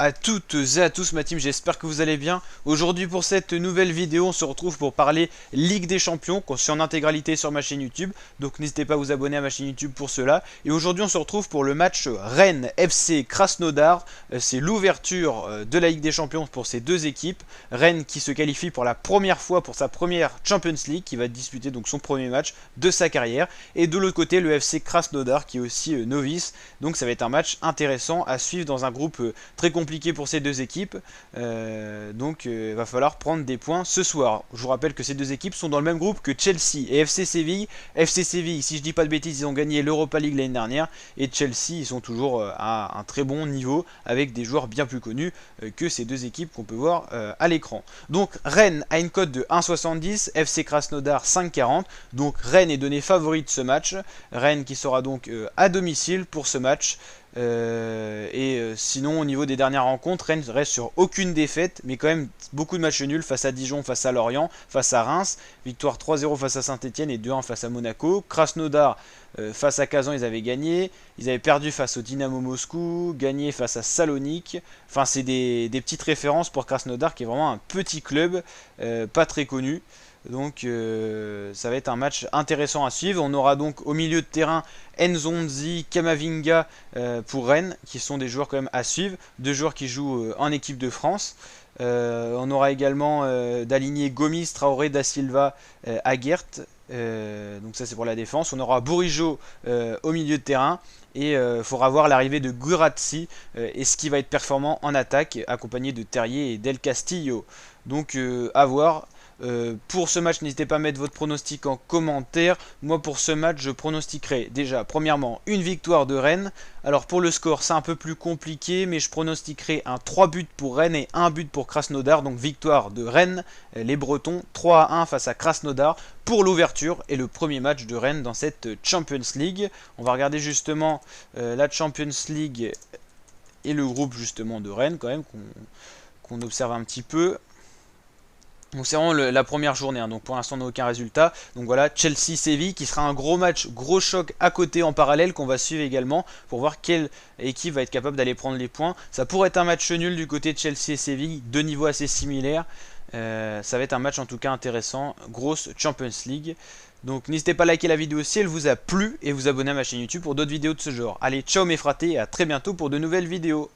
à toutes et à tous ma team, j'espère que vous allez bien. Aujourd'hui pour cette nouvelle vidéo, on se retrouve pour parler Ligue des Champions, qu'on suit en intégralité sur ma chaîne YouTube. Donc n'hésitez pas à vous abonner à ma chaîne YouTube pour cela. Et aujourd'hui on se retrouve pour le match Rennes FC Krasnodar. C'est l'ouverture de la Ligue des Champions pour ces deux équipes. Rennes qui se qualifie pour la première fois pour sa première Champions League, qui va disputer donc son premier match de sa carrière. Et de l'autre côté le FC Krasnodar qui est aussi novice. Donc ça va être un match intéressant à suivre dans un groupe très compliqué pour ces deux équipes. Donc il va falloir prendre des points ce soir. Je vous rappelle que ces deux équipes sont dans le même groupe que Chelsea et FC Séville. FC Séville, si je dis pas de bêtises, ils ont gagné l'Europa League l'année dernière. Et Chelsea, ils sont toujours à un très bon niveau avec des joueurs bien plus connus que ces deux équipes qu'on peut voir à l'écran. Donc Rennes a une cote de 1,70, FC Krasnodar 5,40. Donc Rennes est donné favori de ce match. Rennes qui sera donc à domicile pour ce match. Sinon au niveau des dernières rencontres, Rennes reste sur aucune défaite, mais quand même beaucoup de matchs nuls face à Dijon, face à Lorient, face à Reims, victoire 3-0 face à Saint-Etienne et 2-1 face à Monaco. Krasnodar face à Kazan ils avaient gagné, ils avaient perdu face au Dynamo Moscou, gagné face à Salonique. Enfin c'est des petites références pour Krasnodar qui est vraiment un petit club, pas très connu. Donc ça va être un match intéressant à suivre. On aura donc au milieu de terrain Nzonzi, Kamavinga pour Rennes, qui sont des joueurs quand même à suivre. Deux joueurs qui jouent en équipe de France. On aura également d'aligner Gomis, Traoré, Da Silva, Aguert. Donc ça c'est pour la défense. On aura Bourigeaud au milieu de terrain. Et il faudra voir l'arrivée de Gurazzi et ce qui va être performant en attaque, accompagné de Terrier et Del Castillo. Donc à voir. Pour ce match, n'hésitez pas à mettre votre pronostic en commentaire. Moi, pour ce match, je pronostiquerai déjà, premièrement, une victoire de Rennes. Alors, pour le score, c'est un peu plus compliqué, mais je pronostiquerai un 3 buts pour Rennes et 1 but pour Krasnodar. Donc, victoire de Rennes, les Bretons, 3-1 face à Krasnodar pour l'ouverture et le premier match de Rennes dans cette Champions League. On va regarder justement la Champions League et le groupe justement de Rennes, quand même, qu'on observe un petit peu. Donc c'est vraiment la première journée, hein. Donc pour l'instant on n'a aucun résultat. Donc voilà, Chelsea-Séville qui sera un gros match, gros choc à côté en parallèle qu'on va suivre également pour voir quelle équipe va être capable d'aller prendre les points. Ça pourrait être un match nul du côté de Chelsea et Séville, deux niveaux assez similaires. Ça va être un match en tout cas intéressant, grosse Champions League. Donc n'hésitez pas à liker la vidéo si elle vous a plu et vous abonner à ma chaîne YouTube pour d'autres vidéos de ce genre. Allez, ciao mes fratés et à très bientôt pour de nouvelles vidéos.